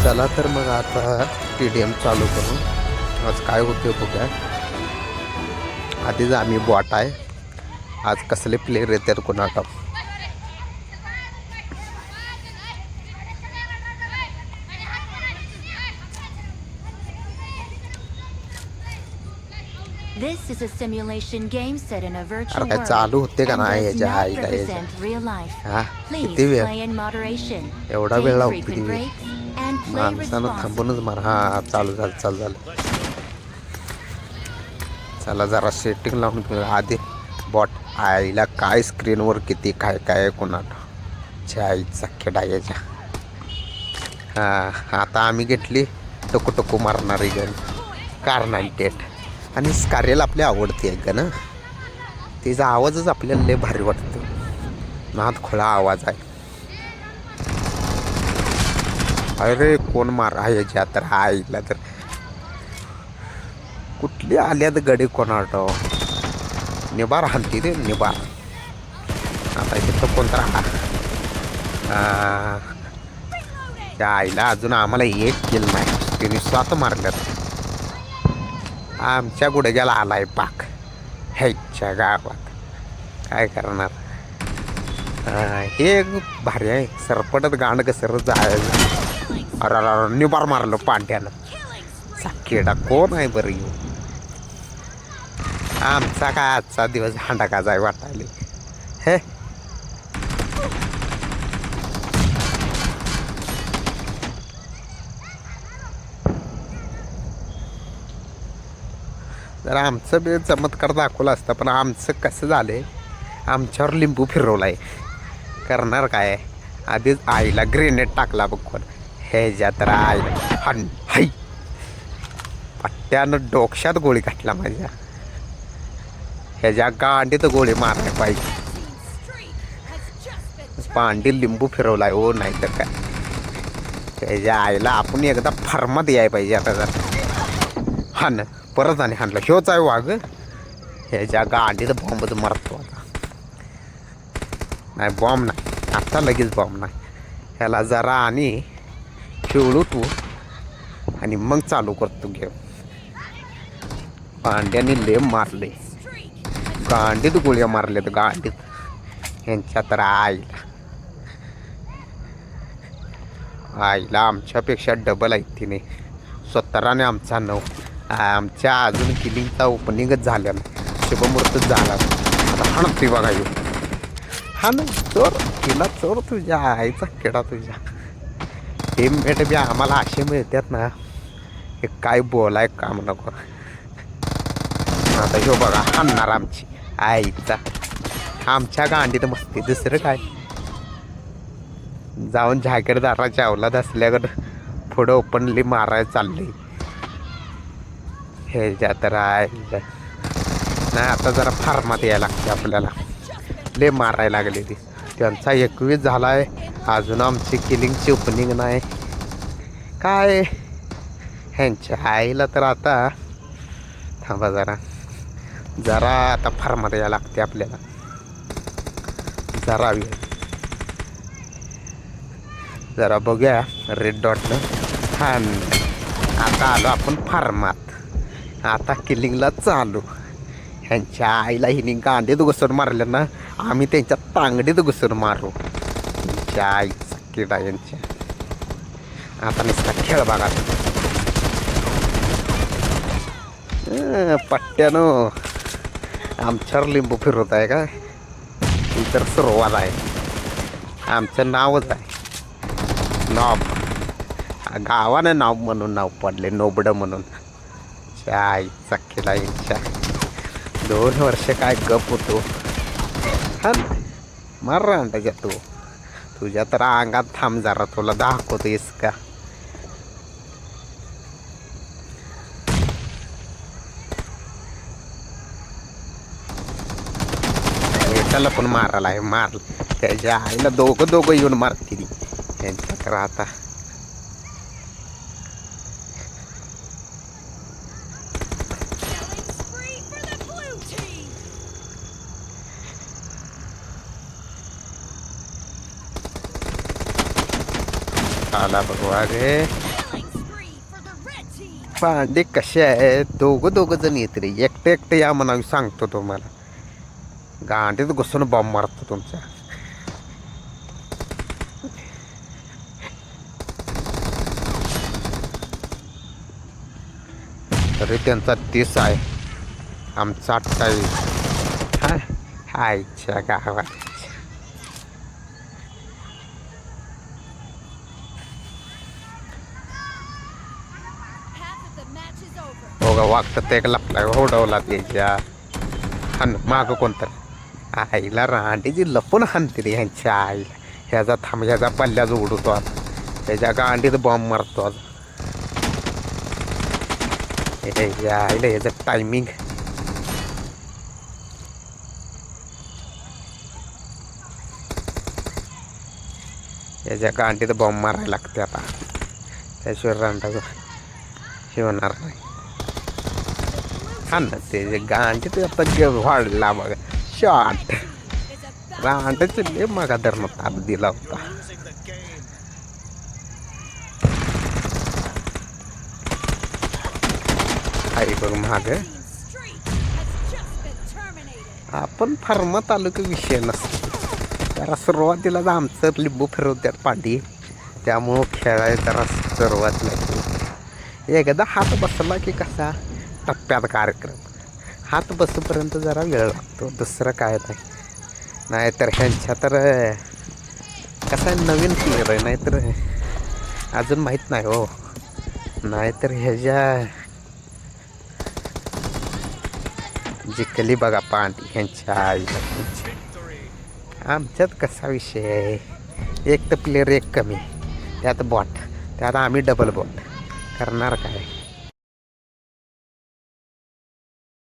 चला तर मग आता TDM चालू करू. आज काय होते बघा. आधीच आम्ही बॉट आहे. आज कसले प्लेयर येतात कोणाला. This is a simulation game set in a virtual काय world चालू होते का and नाही does याच्या not आईला represent real life. हा Please किती वेळ play in moderation. एवढा Take वेळ frequent लावते breaks and play माणसानं responsibly. थांबूनच मार. हा चालू झालं. चला जरा सेटिंग लावून घेऊ आधी. बॉट आईला काय स्क्रीनवर किती काय काय कोणाला आईचा खेळा याच्या. हा आता आम्ही घेतली टकू मारणारी गन कार 98 आणि स्कारेल आपली आवडते आहे का ना. तिचा आवाजच आपल्याला लय भारी वाटतो. नाद खोळा आवाज आहे. अरे कोण मार आहे ज्या तर आईला तर कुठली आल्यात गडी कोणाटो निबार हलती रे निबार. आता इथं कोणता त्या आईला अजून आम्हाला एक किल नाही. तिने स्वतः मारल्यात. आमच्या गुडघ्याला आलाय पाक ह्याच्या गावात. काय करणार. हे भारी आहे. सरपटत गांड कसर जायचं. अरे निबार मारलं पांड्यानं. साकेडा कोण आहे बरं येऊ. आमचा काय आजचा दिवस हांडा जाय वाटायले. हे जर आमचं बी चमत्कार दाखवला असता पण आमचं कसं झालंय. आमच्यावर लिंबू फिरवला आहे. करणार काय. आधीच आईला ग्रेनेड टाकला बघ कोण ह्याच्या तर आईला हन हाई पट्ट्यानं डोक्यात गोळी घातला माझ्या. ह्याच्या गांडीत गोळी मारल्या पाहिजे. पांडी लिंबू फिरवलाय हो. नाही तर काय ह्याच्या आईला आपण एकदा फार्मात याय पाहिजे. आता जर हान परत आणि हाणलं ह्योच आहे वाघ. ह्याच्या गांडीत बॉम्बच मारतो आता. नाही बॉम्ब नाही आता लगेच बॉम्ब नाही. ह्याला जरा आणि खेळू तू आणि मग चालू करतो घेऊ. पांड्याने लेम मारले. गांडीत गोळ्या मारल्यात गांडीत ह्यांच्या तर आईला आमच्यापेक्षा डबल आहे तिने. 17 आमचा 9. आमच्या अजून किलिंगचा ओपनिंगच झाल्या नाही. शुभमुहूर्तच झाला. आता हाणते बघा येऊ. हा ना चोर तिला चोर तुझ्या आईचा खेळा. तुझ्या टीममेट बी आम्हाला असे मिळतात ना. हे काय बोलाय काम नको. आता ह्यो बघा हाणणार आमची आईचा. आमच्या गांडीत मस्ती दुसरं काय. जाऊन जागीरदाराच्या अवलाद असल्याकडं पुढं ओपनली मारायला चालले. ह्याच्या तर आहे नाही. आता जरा फार्मात यायला लागते आपल्याला. ले मारायला लागले ती. त्यांचा 21 झाला आहे. अजून आमची किलिंगची ओपनिंग नाही काय. ह्यांच्या आईला तर आता थांबा जरा आता फार्मात यायला लागते आपल्याला. जरा वेळ जरा बघूया रेड डॉटनं. हा आता आलो आपण फार्मात. आता किलिंगला चालू. ह्यांच्या आईला हिने गांडीत घुसून मारलं ना. आम्ही त्यांच्या तांगडीत घुसून मारू. त्यांच्या आईचा किडा यांच्या. आता नुसता खेळ बघा. पट्ट्यानं आमच्यावर लिंबू फिरवत आहे का. ही तर सुरुवात आहे. आमचं नावच आहे नॉब. गावानं नाव म्हणून नाव पडले नोबडं म्हणून. आईचा किडा यांच्या. 2 वर्ष काय गप होतो. हा मार रांडाच्या तू. तुझ्या तर अंगात थांब जरा तुला दाखवतोयस का. त्याला पण मारायला आहे. मार त्याच्या आईला दोघं येऊन मारतील त्यांच्या तर आता. आला बघवा गे. पांडे कसे आहे दोघं जण येत रे एकटे या म्हणावी सांगतो तुम्हाला गांडीत घुसून बॉम्ब मारतो तुमचा तरी त्यांचा 30 आहे आमचा 28 हा आईच्या गावात बघा वागतं एक लपलाय होडवला त्याच्या हान मागं कोणतं आईला रांडीची लपून हानते रे ह्यांच्या आईला ह्याचा थांब ह्याचा पल्ल्याच उडवतो आता ह्याच्या गांडीत बॉम्ब मारतो आता ह्याच्या आईला ह्याचं टायमिंग ह्याच्या गांडीत बॉम्ब मारायला लागते आता त्याशिवाय रांडा हे होणार नाही हा ना ते गांडीत आता वाढला बघा शॉट रांडाचे लय मागा धरणं ताप दिला होता आई बघ माग आपण फार्मात आलो की विषय नसतो जरा सुरुवातीलाच आमचं लिंबू फिरवत्यात पाठी त्यामुळं खेळायला जरा सुरुवात लागली एकदा हात बसला की कसा टप्प्यात कार्यक्रम हात बसूपर्यंत जरा वेळ लागतो दुसरं काय नाही नाहीतर ह्यांच्या तर कसं आहे नवीन प्लेअर आहे नाहीतर अजून माहीत नाही हो नाहीतर ह्याच्या जिंकली बघा पांडी ह्यांच्या आईला आमच्यात कसा विषय आहे एक तर प्लेअर एक कमी त्यात बॉट त्यात आम्ही डबल बॉट करणार काय